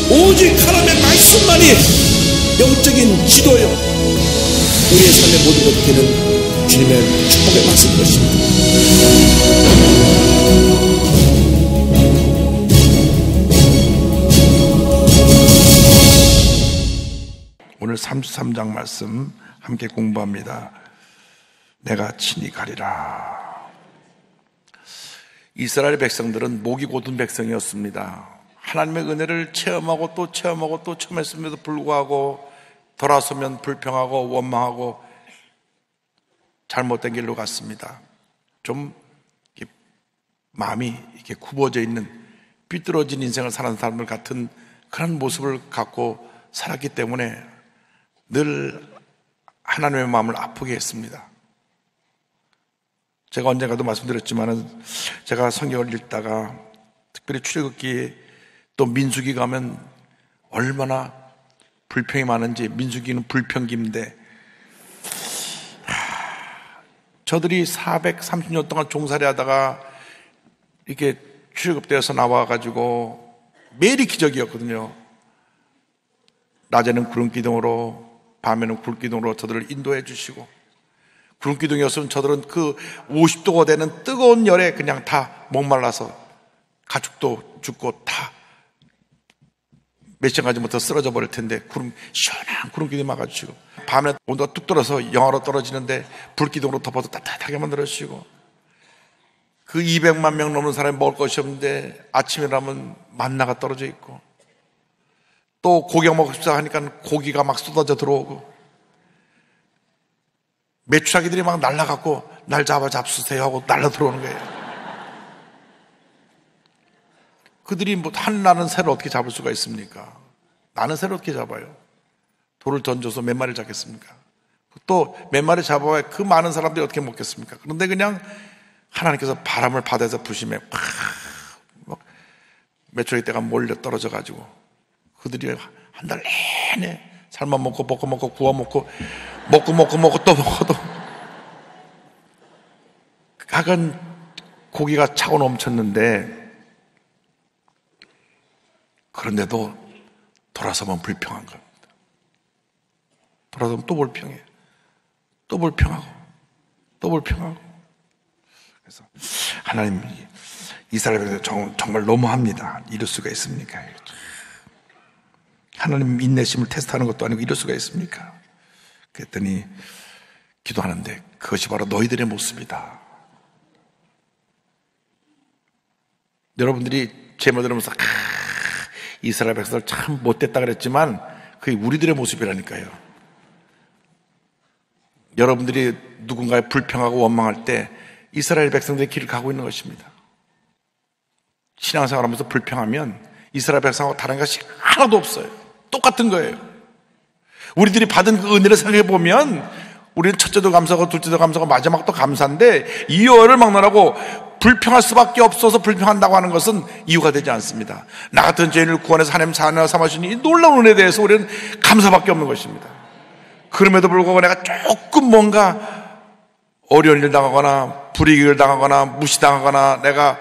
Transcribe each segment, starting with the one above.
오직 하나님의 말씀만이 영적인 지도요, 우리의 삶의 모든 것들은 주님의 축복의 말씀인 것입니다. 오늘 33장 말씀 함께 공부합니다. 내가 친히 가리라. 이스라엘 백성들은 목이 곧은 백성이었습니다. 하나님의 은혜를 체험하고 또 체험하고 또 체험했음에도 불구하고 돌아서면 불평하고 원망하고 잘못된 길로 갔습니다. 좀 마음이 이렇게 굽어져 있는 삐뚤어진 인생을 사는 사람들 같은 그런 모습을 갖고 살았기 때문에 늘 하나님의 마음을 아프게 했습니다. 제가 언젠가도 말씀드렸지만 제가 성경을 읽다가 특별히 출애굽기 또 민수기 가면 얼마나 불평이 많은지, 민수기는 불평기인데 저들이 430년 동안 종살이 하다가 이렇게 출애굽되어서 나와가지고 매일이 기적이었거든요. 낮에는 구름기둥으로, 밤에는 불기둥으로 저들을 인도해 주시고, 구름기둥이었으면 저들은 그 50도가 되는 뜨거운 열에 그냥 다 목말라서 가축도 죽고 다 몇 시간까지 못해 쓰러져 버릴 텐데 시원한 구름기둥 막아주시고, 밤에 온도가 뚝 떨어서 영하로 떨어지는데 불기둥으로 덮어서 따뜻하게 만들어주시고, 그 200만 명 넘는 사람이 먹을 것이 없는데 아침에 일어나면 만나가 떨어져 있고, 또 고기 먹고 싶다 하니까 고기가 막 쏟아져 들어오고, 메추라기들이 막 날아가고 날 잡수세요 하고 날아 들어오는 거예요. 그들이 뭐 한 나는 새를 어떻게 잡을 수가 있습니까? 나는 새를 어떻게 잡아요? 돌을 던져서 몇 마리를 잡겠습니까? 또 몇 마리 잡아야 그 많은 사람들이 어떻게 먹겠습니까? 그런데 그냥 하나님께서 바람을 바다에서 부심에 막 메추라기 떼가 몰려 떨어져 가지고 그들이 한 달 내내 삶아 먹고 볶아 먹고 구워 먹고 또 먹어도 각은 고기가 차고 넘쳤는데, 그런데도 돌아서면 불평한 겁니다. 돌아서면 또 불평해, 또 불평하고 또 불평하고. 그래서 하나님, 이스라엘에서 정말 너무합니다. 이럴 수가 있습니까? 하나님 인내심을 테스트하는 것도 아니고 이럴 수가 있습니까? 그랬더니 기도하는데 그것이 바로 너희들의 모습이다. 여러분들이 제 말 들으면서 이스라엘 백성들 참 못됐다 그랬지만 그게 우리들의 모습이라니까요. 여러분들이 누군가에 불평하고 원망할 때 이스라엘 백성들의 길을 가고 있는 것입니다. 신앙생활하면서 불평하면 이스라엘 백성하고 다른 것이 하나도 없어요. 똑같은 거예요. 우리들이 받은 그 은혜를 생각해 보면 우리는 첫째도 감사하고 둘째도 감사하고 마지막도 감사인데, 이유를 막론하고 불평할 수밖에 없어서 불평한다고 하는 것은 이유가 되지 않습니다. 나 같은 죄인을 구원해서 하나님 자녀 삼아주신 이 놀라운 은혜에 대해서 우리는 감사밖에 없는 것입니다. 그럼에도 불구하고 내가 조금 뭔가 어려운 일 당하거나 불이익을 당하거나 무시당하거나 내가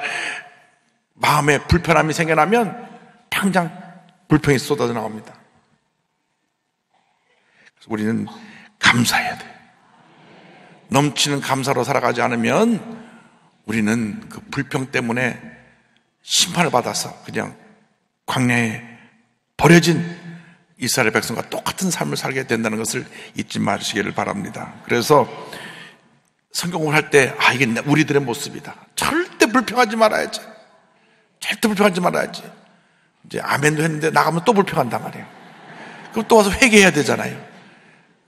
마음에 불편함이 생겨나면 당장 불평이 쏟아져 나옵니다. 그래서 우리는 감사해야 돼요. 넘치는 감사로 살아가지 않으면 우리는 그 불평 때문에 심판을 받아서 그냥 광야에 버려진 이스라엘 백성과 똑같은 삶을 살게 된다는 것을 잊지 마시기를 바랍니다. 그래서 성경을 할 때 이게 우리들의 모습이다. 절대 불평하지 말아야지. 절대 불평하지 말아야지. 이제 아멘도 했는데 나가면 또 불평한단 말이에요. 그럼 또 와서 회개해야 되잖아요.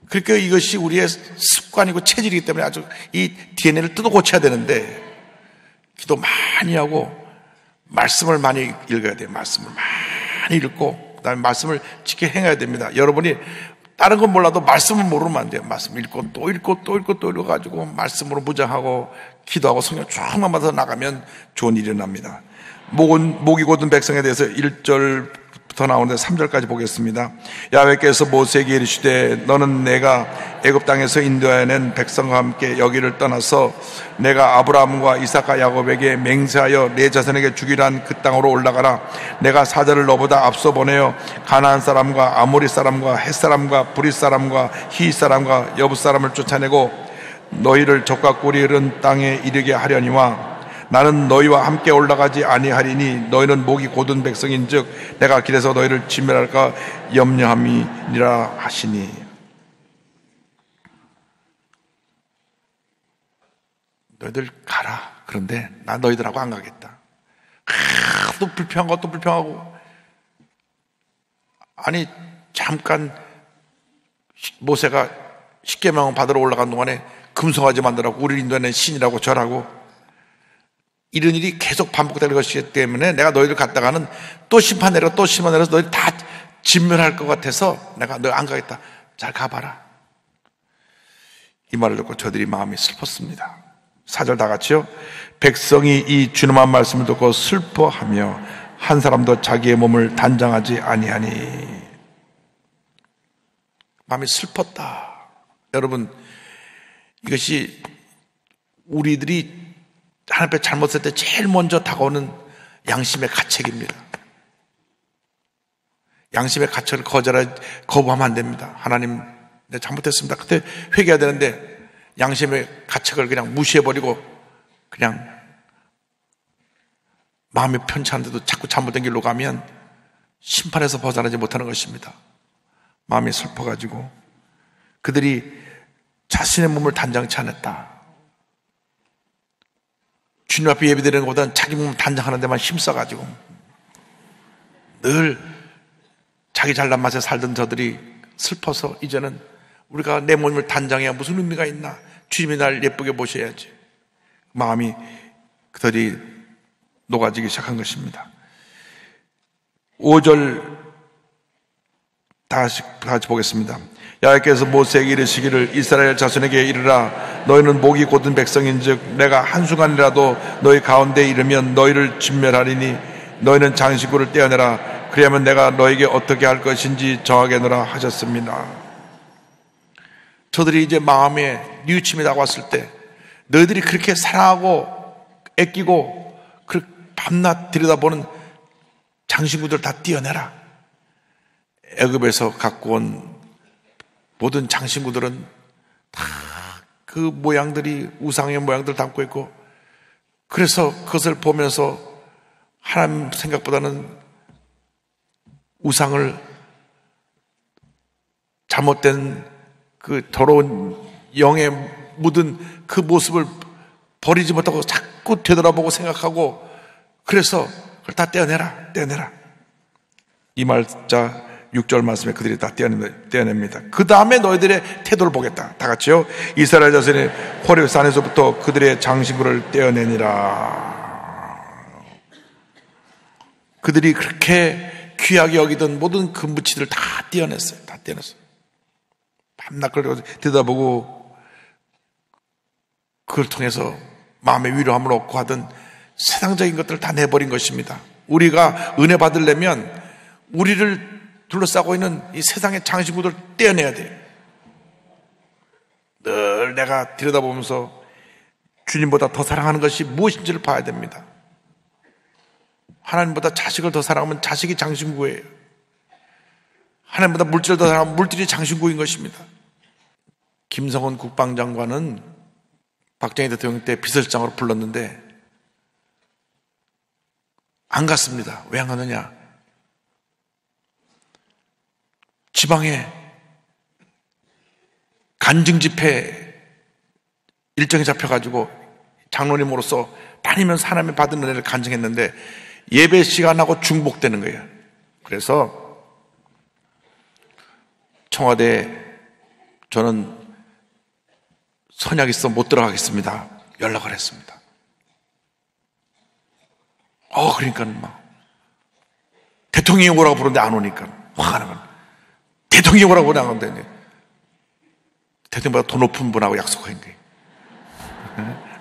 그러니까 이것이 우리의 습관이고 체질이기 때문에 아주 이 DNA를 뜯어 고쳐야 되는데, 기도 많이 하고 말씀을 많이 읽어야 돼요. 말씀을 많이 읽고 그다음에 말씀을 지켜 행해야 됩니다. 여러분이 다른 건 몰라도 말씀을 모르면 안 돼요. 말씀 읽고 또 읽고 또 읽고 또 읽어가지고 말씀으로 무장하고 기도하고 성경 쭉만 받아서 나가면 좋은 일이 납니다. 목이 곧은 백성에 대해서 1절부터 더 나오는데 3절까지 보겠습니다. 야훼께서 모세에게 이르시되 너는 내가 애굽 땅에서 인도하여낸 백성과 함께 여기를 떠나서 내가 아브라함과 이삭과 야곱에게 맹세하여 내 자손에게 주기란 그 땅으로 올라가라. 내가 사자를 너보다 앞서 보내어 가나안 사람과 아모리 사람과 헷 사람과 브릿 사람과 히 사람과 여붓 사람을 쫓아내고 너희를 적과 꿀이 흐른 땅에 이르게 하려니와 나는 너희와 함께 올라가지 아니하리니 너희는 목이 곧은 백성인즉 내가 길에서 너희를 진멸할까 염려함이니라 하시니. 너희들 가라. 그런데 나 너희들하고 안 가겠다. 또 불평하고 또 불평하고. 아니 잠깐 모세가 십계명 받으러 올라간 동안에 금송아지 만들라고 우리를 인도하는 신이라고 절하고 이런 일이 계속 반복될 것이기 때문에 내가 너희들 갔다가는 또 심판 내려 또 심판 내려서 너희들 다 진멸할 것 같아서 내가 너 안 가겠다. 잘 가봐라. 이 말을 듣고 저들이 마음이 슬펐습니다. 4절 다 같이요. 백성이 이 준엄한 말씀을 듣고 슬퍼하며 한 사람도 자기의 몸을 단장하지 아니하니. 마음이 슬펐다. 여러분, 이것이 우리들이 하나님 앞에 잘못했을 때 제일 먼저 다가오는 양심의 가책입니다. 양심의 가책을 거부하면 안 됩니다. 하나님, 내가 잘못했습니다. 그때 회개해야 되는데 양심의 가책을 그냥 무시해버리고 그냥 마음이 편치 않은데도 자꾸 잘못된 길로 가면 심판에서 벗어나지 못하는 것입니다. 마음이 슬퍼가지고 그들이 자신의 몸을 단장치 않았다. 주님 앞에 예배드리는 것보다는 자기 몸을 단장하는 데만 힘써가지고 늘 자기 잘난 맛에 살던 저들이 슬퍼서 이제는 우리가 내 몸을 단장해야 무슨 의미가 있나? 주님이 날 예쁘게 보셔야지. 마음이 그들이 녹아지기 시작한 것입니다. 5절 다시 보겠습니다. 야훼께서 모세에게 이르시기를 이스라엘 자손에게 이르라. 너희는 목이 곧은 백성인즉 내가 한순간이라도 너희 가운데 이르면 너희를 진멸하리니 너희는 장식구를 떼어내라. 그리하면 내가 너에게 어떻게 할 것인지 정하게 하노라 하셨습니다. 저들이 이제 마음에 뉘우침이 다가왔을 때 너희들이 그렇게 사랑하고 애끼고 밤낮 들여다보는 장신구들 다 떼어내라. 애굽에서 갖고 온 모든 장신구들은 다 그 모양들이 우상의 모양들을 담고 있고, 그래서 그것을 보면서 하나님 생각보다는 우상을 잘못된 그 더러운 영에 묻은 그 모습을 버리지 못하고 자꾸 되돌아보고 생각하고, 그래서 그걸 다 떼어내라. 이 말자 6절 말씀에 그들이 다 떼어냅니다. 그 다음에 너희들의 태도를 보겠다. 다 같이요. 이스라엘 자손이 호렙 산에서부터 그들의 장신구를 떼어내니라. 그들이 그렇게 귀하게 여기던 모든 금붙이들을 다 떼어냈어요. 밤낮 그걸 들여다보고 그걸 통해서 마음의 위로함을 얻고 하던 세상적인 것들을 다 내버린 것입니다. 우리가 은혜 받으려면 우리를 둘러싸고 있는 이 세상의 장신구들을 떼어내야 돼요. 늘 내가 들여다보면서 주님보다 더 사랑하는 것이 무엇인지를 봐야 됩니다. 하나님보다 자식을 더 사랑하면 자식이 장신구예요. 하나님보다 물질을 더 사랑하면 물질이 장신구인 것입니다. 김성원 국방장관은 박정희 대통령 때 비서실장으로 불렀는데 안 갔습니다. 왜 안 가느냐? 지방에 간증 집회 일정이 잡혀가지고 장로님으로서 다니면서 하나님이 받은 은혜를 간증했는데 예배 시간하고 중복되는 거예요. 그래서 청와대에 저는 선약 있어 못 들어가겠습니다. 연락을 했습니다. 그러니까 막 대통령이 오라고 부르는데 안 오니까 화가 나면 대통령이 오라고 나가는데 대통령보다 더 높은 분하고 약속한 거예요.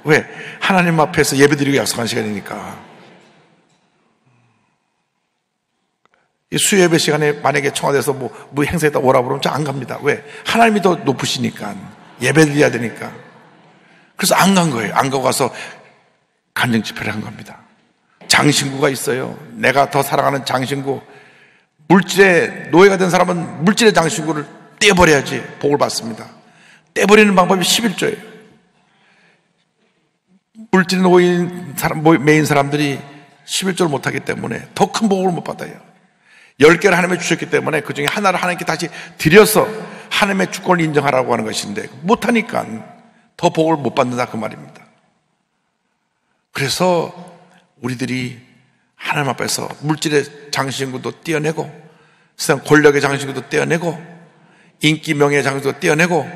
왜? 하나님 앞에서 예배드리고 약속한 시간이니까. 이 수요예배 시간에 만약에 청와대에서 뭐 행사에다 오라고 그러면 저 안 갑니다. 왜? 하나님이 더 높으시니까. 예배 드려야 되니까. 그래서 안 간 거예요. 안 가고 가서 간증 집회를 한 겁니다. 장신구가 있어요. 내가 더 사랑하는 장신구. 물질의 노예가 된 사람은 물질의 장신구를 떼버려야지 복을 받습니다. 떼버리는 방법이 11조예요. 물질의 노예인 매인 사람들이 11조를 못하기 때문에 더 큰 복을 못 받아요. 10개를 하나님이 주셨기 때문에 그 중에 하나를 하나님께 다시 드려서 하나님의 주권을 인정하라고 하는 것인데 못하니까 더 복을 못 받는다 그 말입니다. 그래서 우리들이 하나님 앞에서 물질의 장신구도 떼어내고 세상 권력의 장신구도 떼어내고 인기 명예의 장신구도 떼어내고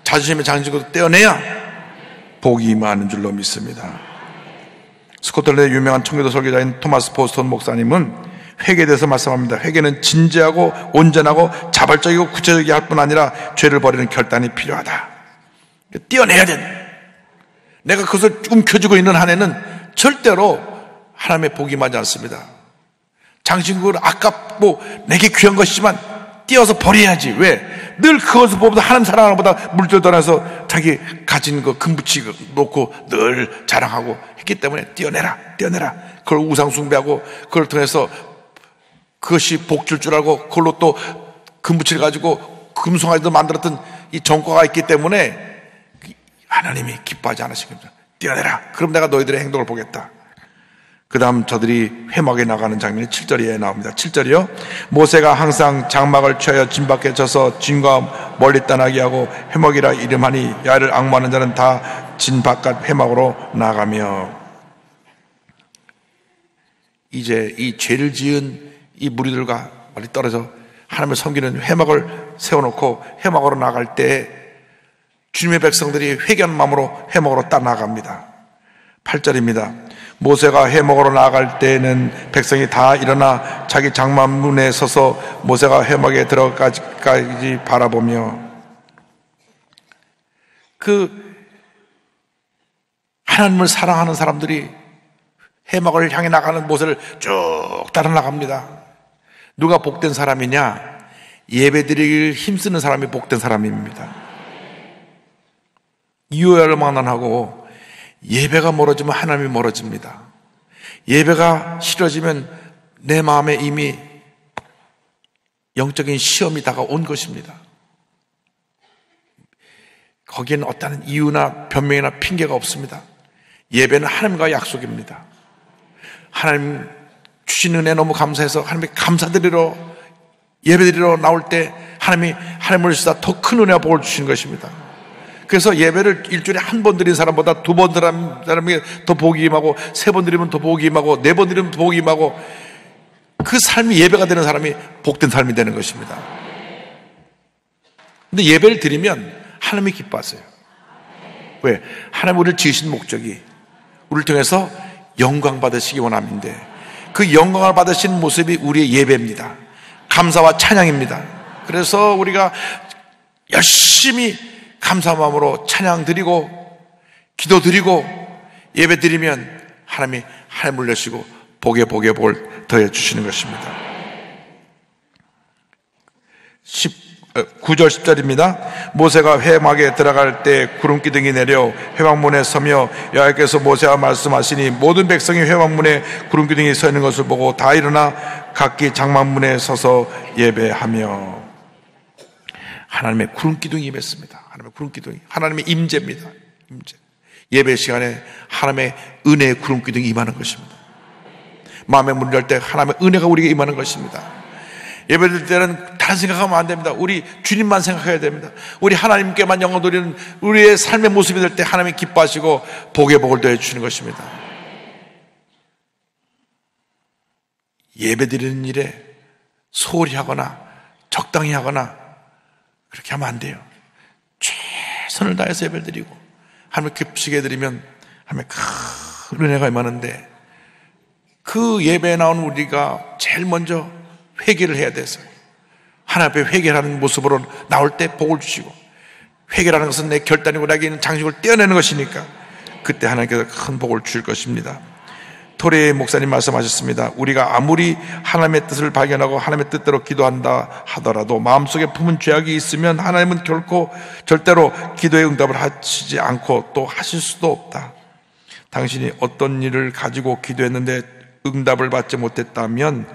자존심의 장신구도 떼어내야 복이 임하는 줄로 믿습니다. 스코틀랜드의 유명한 청교도 설교자인 토마스 보스턴 목사님은 회개에 대해서 말씀합니다. 회개는 진지하고 온전하고 자발적이고 구체적이게 할 뿐 아니라 죄를 버리는 결단이 필요하다. 떼어내야 돼. 내가 그것을 움켜쥐고 있는 한에는 절대로 하나님의 복이 임하지 않습니다. 장신구를 아깝고 내게 귀한 것이지만 띄어서 버려야지. 왜? 늘 그것을 보다 하나님 사랑하는 것보다 물질 떠나서 자기 가진 거 금붙이 놓고 늘 자랑하고 했기 때문에 떼어내라. 그걸 우상숭배하고 그걸 통해서 그것이 복줄 줄 알고 그걸로 또 금붙이를 가지고 금송아지도 만들었던 이 전과가 있기 때문에 하나님이 기뻐하지 않으십니다. 떼어내라. 그럼 내가 너희들의 행동을 보겠다. 그 다음 저들이 회막에 나가는 장면이 7절에 나옵니다. 7절이요. 모세가 항상 장막을 취하여 진 밖에 져서 진과 멀리 떠나게 하고 회막이라 이름하니 야를 앙모하는 자는 다 진 바깥 회막으로 나가며. 이제 이 죄를 지은 이 무리들과 멀리 떨어져 하나님을 섬기는 회막을 세워놓고 회막으로 나갈 때 주님의 백성들이 회개하는 마음으로 회막으로 딱 나갑니다. 8절입니다. 모세가 회막으로 나갈 때에는 백성이 다 일어나 자기 장막문에 서서 모세가 회막에 들어가기까지 바라보며. 하나님을 사랑하는 사람들이 회막을 향해 나가는 모세를 쭉 따라 나갑니다. 누가 복된 사람이냐? 예배드리길 힘쓰는 사람이 복된 사람입니다. 이유야를만 안 하고 예배가 멀어지면 하나님이 멀어집니다. 예배가 싫어지면 내 마음에 이미 영적인 시험이 다가온 것입니다. 거기에는 어떠한 이유나 변명이나 핑계가 없습니다. 예배는 하나님과 약속입니다. 하나님 주신 은혜 너무 감사해서 하나님께 감사드리러 예배드리러 나올 때 하나님을 주시다 더 큰 은혜와 복을 주시는 것입니다. 그래서 예배를 일주일에 한 번 드린 사람보다 두 번 드린 사람이 더 복이 임하고, 세 번 드리면 더 복이 임하고, 네 번 드리면 더 복이 임하고, 그 삶이 예배가 되는 사람이 복된 삶이 되는 것입니다. 근데 예배를 드리면 하나님이 기뻐하세요. 왜? 하나님 우리를 지으신 목적이 우리를 통해서 영광 받으시기 원함인데, 그 영광을 받으신 모습이 우리의 예배입니다. 감사와 찬양입니다. 그래서 우리가 열심히 감사 마음으로 찬양 드리고 기도 드리고 예배 드리면 하나님이 하늘을 내시고 복에 복을 더해 주시는 것입니다. 9절 10절입니다. 모세가 회막에 들어갈 때 구름기둥이 내려 회막문에 서며 여호와께서 모세와 말씀하시니 모든 백성이 회막문에 구름기둥이 서 있는 것을 보고 다 일어나 각기 장막문에 서서 예배하며. 하나님의 구름기둥이 임했습니다. 하나님의 구름기둥이 하나님의 임재입니다. 임재. 예배 시간에 하나님의 은혜의 구름기둥이 임하는 것입니다. 마음의 문을 열 때 하나님의 은혜가 우리에게 임하는 것입니다. 예배 드릴 때는 다른 생각하면 안 됩니다. 우리 주님만 생각해야 됩니다. 우리 하나님께만 영광 돌리는 우리의 삶의 모습이 될 때 하나님이 기뻐하시고 복의 복을 더해 주시는 것입니다. 예배 드리는 일에 소홀히 하거나 적당히 하거나 그렇게 하면 안 돼요. 최선을 다해서 예배를 드리고 하나님을 기쁘시게 드리면 하나님의 큰 은혜가 임하는데, 그 예배에 나온 우리가 제일 먼저 회개를 해야 돼서 하나님 앞에 회개하는 모습으로 나올 때 복을 주시고, 회개라는 것은 내 결단이고 내게 있는 장식을 떼어내는 것이니까 그때 하나님께서 큰 복을 주실 것입니다. 토레 목사님 말씀하셨습니다. 우리가 아무리 하나님의 뜻을 발견하고 하나님의 뜻대로 기도한다 하더라도 마음속에 품은 죄악이 있으면 하나님은 절대로 기도의 응답을 하시지 않고 또 하실 수도 없다. 당신이 어떤 일을 가지고 기도했는데 응답을 받지 못했다면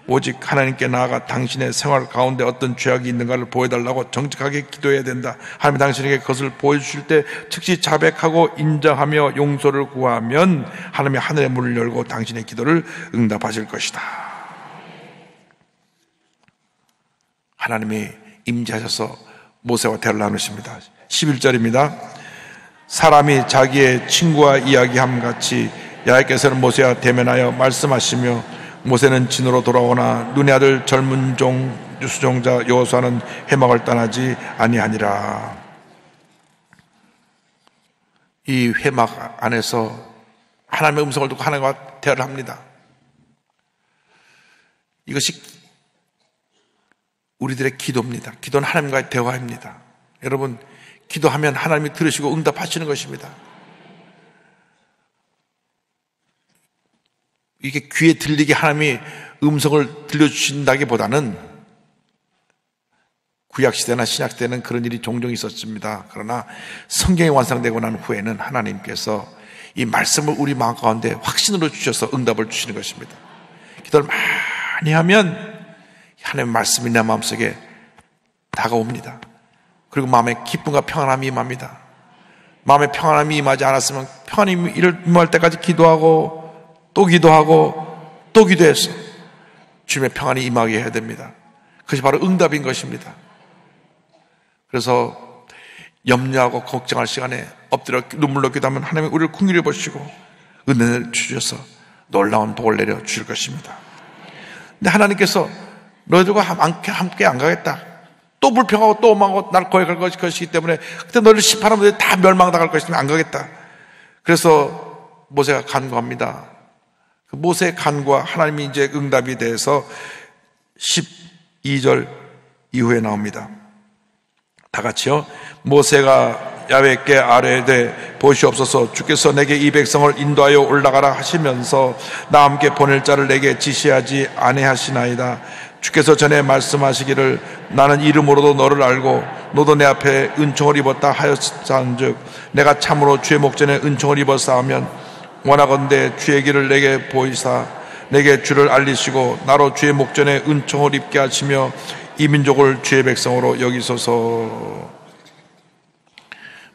오직 하나님께 나아가 당신의 생활 가운데 어떤 죄악이 있는가를 보여달라고 정직하게 기도해야 된다. 하나님이 당신에게 그것을 보여주실 때 즉시 자백하고 인정하며 용서를 구하면 하나님이 하늘의 문을 열고 당신의 기도를 응답하실 것이다. 하나님이 임재하셔서 모세와 대화를 나누십니다. 11절입니다. 사람이 자기의 친구와 이야기함 같이 여호와께서는 모세와 대면하여 말씀하시며 모세는 진으로 돌아오나 눈의 아들 젊은 종 유수종자 여호수아는 회막을 떠나지 아니하니라. 이 회막 안에서 하나님의 음성을 듣고 하나님과 대화를 합니다. 이것이 우리들의 기도입니다. 기도는 하나님과의 대화입니다. 여러분, 기도하면 하나님이 들으시고 응답하시는 것입니다. 이게 귀에 들리게 하나님이 음성을 들려주신다기보다는 구약시대나 신약시대는 그런 일이 종종 있었습니다. 그러나 성경이 완성되고 난 후에는 하나님께서 이 말씀을 우리 마음 가운데 확신으로 주셔서 응답을 주시는 것입니다. 기도를 많이 하면 하나님의 말씀이 내 마음속에 다가옵니다. 그리고 마음에 기쁨과 평안함이 임합니다. 마음에 평안함이 임하지 않았으면 평안이 임할 때까지 기도하고 또 기도하고 또 기도해서 주님의 평안이 임하게 해야 됩니다. 그것이 바로 응답인 것입니다. 그래서 염려하고 걱정할 시간에 엎드려 눈물로 기도하면 하나님이 우리를 긍휼히 보시고 은혜를 주셔서 놀라운 복을 내려 주실 것입니다. 근데 하나님께서 너희들과 함께 안 가겠다. 또 불평하고 또 오망하고 날 거역할 것이기 때문에 그때 너희를 심판하면 너희들 다 멸망당할 것이기 때문에 안 가겠다. 그래서 모세가 간구합니다. 그 모세의 간구와 하나님이 이제 응답에 대해서 12절 이후에 나옵니다. 다 같이요. 모세가 야훼께 아뢰되 보시옵소서 주께서 내게 이 백성을 인도하여 올라가라 하시면서 나 함께 보낼 자를 내게 지시하지 아니하시나이다. 주께서 전에 말씀하시기를 나는 이름으로도 너를 알고 너도 내 앞에 은총을 입었다 하였은즉 내가 참으로 주의 목전에 은총을 입었사하면 원하건대 주의 길을 내게 보이사 내게 주를 알리시고 나로 주의 목전에 은총을 입게 하시며 이 민족을 주의 백성으로 여기소서.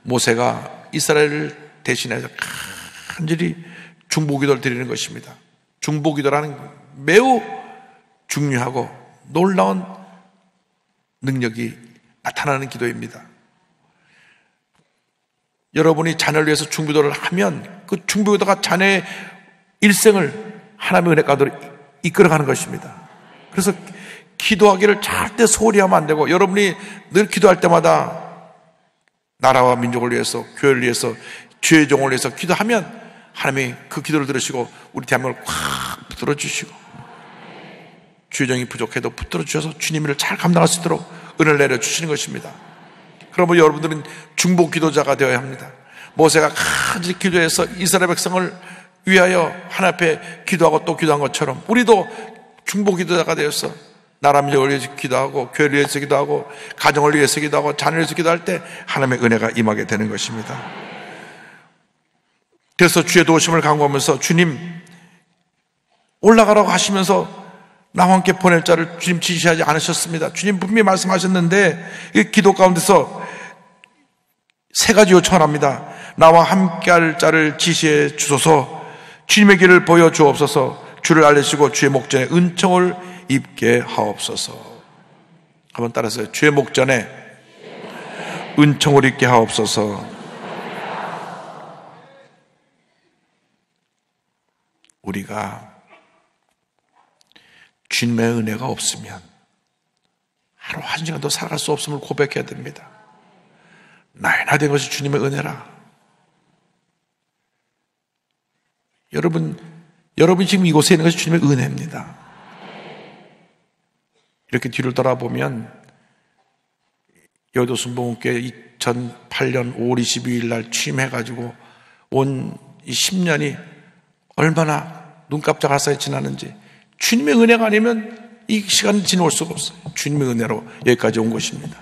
모세가 이스라엘을 대신해서 간절히 중보기도를 드리는 것입니다. 중보기도라는 매우 중요하고 놀라운 능력이 나타나는 기도입니다. 여러분이 자녀를 위해서 중보기도를 하면 그 중보기도가 자녀의 일생을 하나님의 은혜 가운데로 이끌어가는 것입니다. 그래서 기도하기를 절대 소홀히 하면 안 되고 여러분이 늘 기도할 때마다 나라와 민족을 위해서 교회를 위해서 주의 종을 위해서 기도하면 하나님이 그 기도를 들으시고 우리 대한민국을 확 붙들어 주시고 주의 종이 부족해도 붙들어 주셔서 주님을 잘 감당할 수 있도록 은혜를 내려 주시는 것입니다. 그러면 여러분들은 중보 기도자가 되어야 합니다. 모세가 간절히 기도해서 이스라엘 백성을 위하여 하나님 앞에 기도하고 또 기도한 것처럼 우리도 중보 기도자가 되어서 나라 민족을 위해서 기도하고 교회를 위해서 기도하고 가정을 위해서 기도하고 자녀를 위해서 기도할 때 하나님의 은혜가 임하게 되는 것입니다. 그래서 주의 도우심을 간구하면서 주님 올라가라고 하시면서 나와 함께 보낼 자를 주님 지시하지 않으셨습니다. 주님 분명히 말씀하셨는데 이 기도 가운데서 세 가지 요청을 합니다. 나와 함께할 자를 지시해 주소서, 주님의 길을 보여주옵소서, 주를 알리시고 주의 목전에 은총을 입게 하옵소서. 한번 따라서요. 주의 목전에 은총을 입게 하옵소서. 우리가 주님의 은혜가 없으면 하루 한 시간도 살아갈 수 없음을 고백해야 됩니다. 나의 나 된 것이 주님의 은혜라. 여러분 지금 이곳에 있는 것이 주님의 은혜입니다. 이렇게 뒤를 돌아보면 여의도 순복음교회 2008년 5월 22일 날 취임해가지고 온 이 10년이 얼마나 눈 깜짝할 사이 지나는지. 주님의 은혜가 아니면 이 시간이 지나올 수가 없어요. 주님의 은혜로 여기까지 온 것입니다.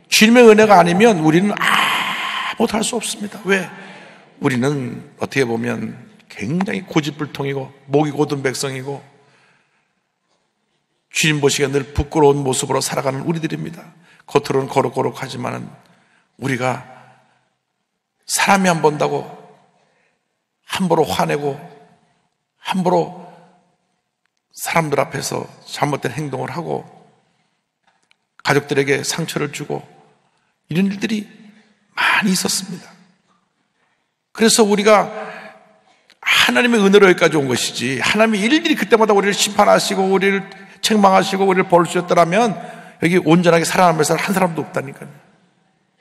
주님의 은혜가 아니면 우리는 아무것도 할 수 없습니다. 왜? 우리는 어떻게 보면 굉장히 고집불통이고 목이 곧은 백성이고 주님 보시기에 늘 부끄러운 모습으로 살아가는 우리들입니다. 겉으로는 거룩거룩하지만은 우리가 사람이 안 본다고 함부로 화내고 함부로 사람들 앞에서 잘못된 행동을 하고 가족들에게 상처를 주고 이런 일들이 많이 있었습니다. 그래서 우리가 하나님의 은혜로 여기까지 온 것이지 하나님이 일일이 그때마다 우리를 심판하시고 우리를 책망하시고 우리를 벌 주셨더라면 여기 온전하게 살아남을 사람 한 사람도 없다니까요.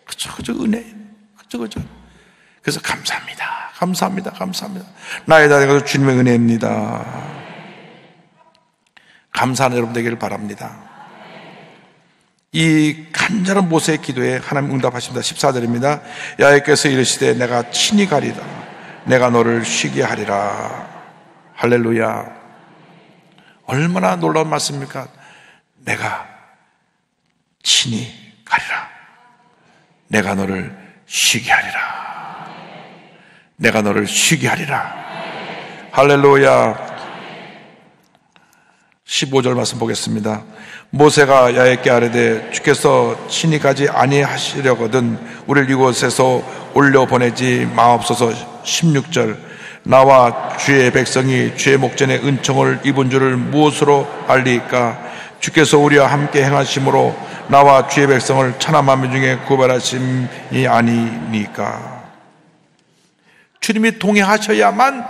그저 은혜. 그저. 그래서 감사합니다. 감사합니다. 감사합니다. 나의 다리가 주님의 은혜입니다. 감사하는 여러분 되기를 바랍니다. 이 간절한 모세의 기도에 하나님 응답하십니다. 14절입니다. 여호와께서 이르시되 내가 친히 가리라. 내가 너를 쉬게 하리라. 할렐루야. 얼마나 놀라운 말씀입니까? 내가 친히 가리라. 내가 너를 쉬게 하리라. 내가 너를 쉬게 하리라. 할렐루야. 15절 말씀 보겠습니다. 모세가 야훼께 아뢰되 주께서 친히 가지 아니하시려거든 우리를 이곳에서 올려보내지 마옵소서. 16절 나와 주의 백성이 주의 목전에 은총을 입은 줄을 무엇으로 알리까? 주께서 우리와 함께 행하심으로 나와 주의 백성을 천하 만민 중에 구별하심이 아니니까. 주님이 동행하셔야만,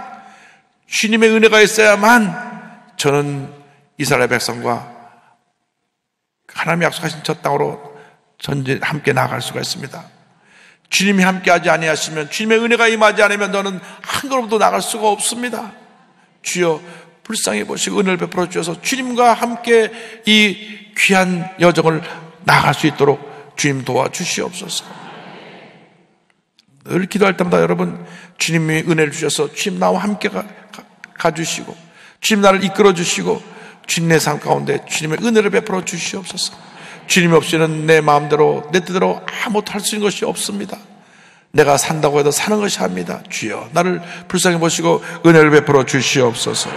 주님의 은혜가 있어야만 저는 이스라엘 백성과 하나님이 약속하신 저 땅으로 전진 함께 나아갈 수가 있습니다. 주님이 함께하지 아니하시면, 주님의 은혜가 임하지 않으면 너는 한 걸음도 나갈 수가 없습니다. 주여 불쌍히 보시고 은혜를 베풀어 주셔서 주님과 함께 이 귀한 여정을 나아갈 수 있도록 주님 도와주시옵소서. 늘 기도할 때마다 여러분 주님이 은혜를 주셔서 주님 나와 함께 가주시고 주님 나를 이끌어 주시고 주님의 삶 가운데 주님의 은혜를 베풀어 주시옵소서. 주님 없이는 내 마음대로 내 뜻대로 아무것도 할 수 있는 것이 없습니다. 내가 산다고 해도 사는 것이 합니다. 주여 나를 불쌍히 보시고 은혜를 베풀어 주시옵소서.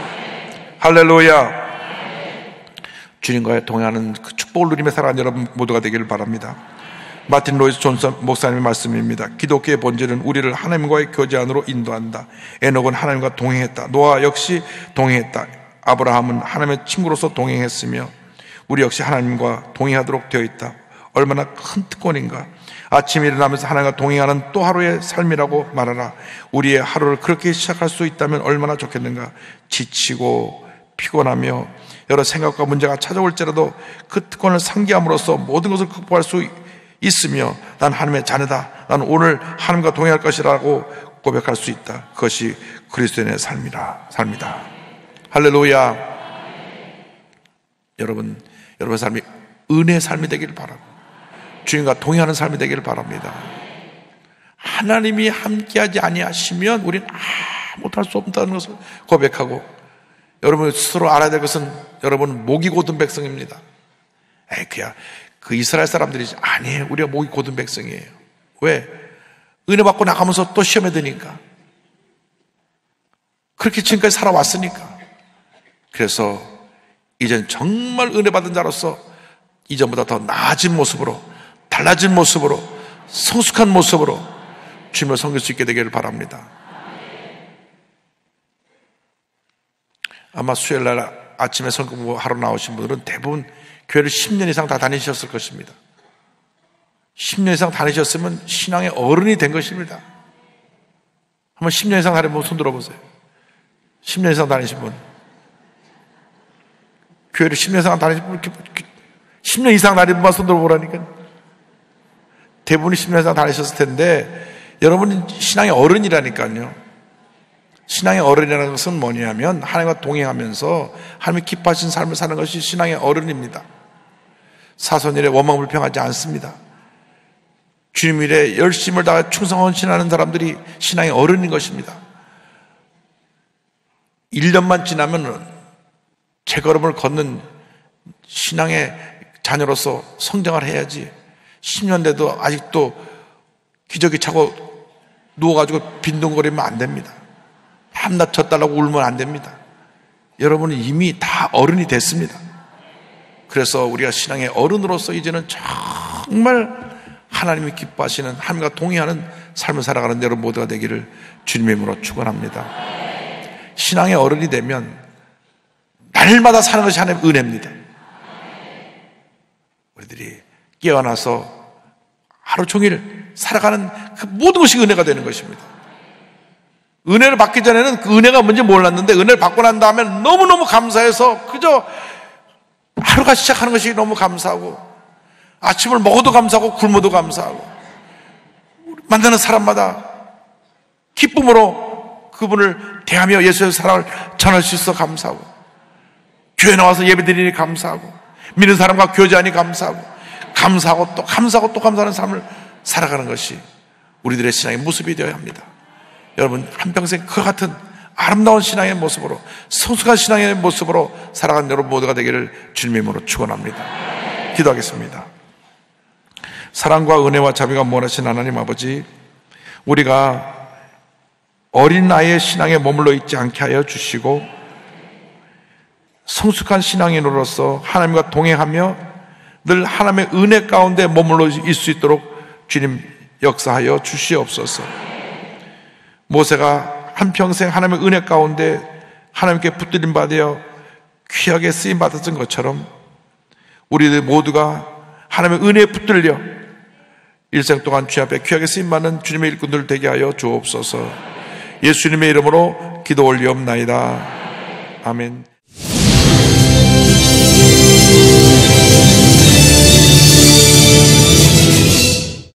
할렐루야. 주님과의 동행하는 그 축복을 누리며 살아가는 여러분 모두가 되기를 바랍니다. 마틴 로이스 존슨 목사님의 말씀입니다. 기독교의 본질은 우리를 하나님과의 교제 안으로 인도한다. 에녹은 하나님과 동행했다. 노아 역시 동행했다. 아브라함은 하나님의 친구로서 동행했으며 우리 역시 하나님과 동행하도록 되어 있다. 얼마나 큰 특권인가. 아침에 일어나면서 하나님과 동행하는 또 하루의 삶이라고 말하라. 우리의 하루를 그렇게 시작할 수 있다면 얼마나 좋겠는가. 지치고 피곤하며 여러 생각과 문제가 찾아올지라도 그 특권을 상기함으로써 모든 것을 극복할 수 있으며 난 하나님의 자녀다. 난 오늘 하나님과 동행할 것이라고 고백할 수 있다. 그것이 그리스도인의 삶이다. 할렐루야. 여러분의 삶이 은혜의 삶이 되기를 바랍니다. 주님과 동행하는 삶이 되기를 바랍니다. 하나님이 함께하지 아니하시면 우리는 아무것도 할 수 없다는 것을 고백하고 여러분 스스로 알아야 될 것은 여러분은 목이 곧은 백성입니다. 그야 그 이스라엘 사람들이지. 아니에요. 우리가 목이 곧은 백성이에요. 왜? 은혜 받고 나가면서 또 시험에 드니까. 그렇게 지금까지 살아왔으니까. 그래서 이젠 정말 은혜 받은 자로서 이전보다 더 나아진 모습으로, 달라진 모습으로, 성숙한 모습으로 주님을 섬길 수 있게 되기를 바랍니다. 아마 수요일날 아침에 성경 하러 나오신 분들은 대부분 교회를 10년 이상 다 다니셨을 것입니다. 10년 이상 다니셨으면 신앙의 어른이 된 것입니다. 한번 10년 이상 다니신 분 손 들어보세요. 10년 이상 다니신 분. 교회를 10년 이상 다니신 분, 10년 이상 다니신 분만 손 들어보라니까. 대부분이 10년 이상 다니셨을 텐데, 여러분은 신앙의 어른이라니까요. 신앙의 어른이라는 것은 뭐냐면, 하나님과 동행하면서 하나님이 기뻐하신 삶을 사는 것이 신앙의 어른입니다. 사소일에 원망불평하지 않습니다. 주님 일에 열심을 다해 충성 헌신하는 사람들이 신앙의 어른인 것입니다. 1년만 지나면 제걸음을 걷는 신앙의 자녀로서 성장을 해야지 10년 돼도 아직도 기저귀 차고 누워가지고 빈둥거리면 안 됩니다. 밤낮 젖달라고 울면 안 됩니다. 여러분은 이미 다 어른이 됐습니다. 그래서 우리가 신앙의 어른으로서 이제는 정말 하나님이 기뻐하시는, 하나님과 동의하는 삶을 살아가는 여러분 모두가 되기를 주님의 이름으로 축원합니다. 신앙의 어른이 되면 날마다 사는 것이 하나님의 은혜입니다. 우리들이 깨어나서 하루 종일 살아가는 그 모든 것이 은혜가 되는 것입니다. 은혜를 받기 전에는 그 은혜가 뭔지 몰랐는데 은혜를 받고 난 다음에 너무너무 감사해서 그저 하루가 시작하는 것이 너무 감사하고, 아침을 먹어도 감사하고 굶어도 감사하고, 만나는 사람마다 기쁨으로 그분을 대하며 예수의 사랑을 전할 수 있어 감사하고, 교회 나와서 예배드리니 감사하고, 믿는 사람과 교제하니 감사하고, 감사하고 또 감사하고 또 감사하는 삶을 살아가는 것이 우리들의 신앙의 모습이 되어야 합니다. 여러분 한평생 그 같은 아름다운 신앙의 모습으로, 성숙한 신앙의 모습으로 살아가는 여러분 모두가 되기를 주님의 이름으로 축원합니다. 기도하겠습니다. 사랑과 은혜와 자비가 무한하신 하나님 아버지, 우리가 어린 나이의 신앙에 머물러 있지 않게 하여 주시고 성숙한 신앙인으로서 하나님과 동행하며 늘 하나님의 은혜 가운데 머물러 있을 수 있도록 주님 역사하여 주시옵소서. 모세가 한평생 하나님의 은혜 가운데 하나님께 붙들림 받아 귀하게 쓰임 받았던 것처럼 우리들 모두가 하나님의 은혜에 붙들려 일생 동안 주님 앞에 귀하게 쓰임 받는 주님의 일꾼들 되게 하여 주옵소서. 예수님의 이름으로 기도 올리옵나이다. 아멘.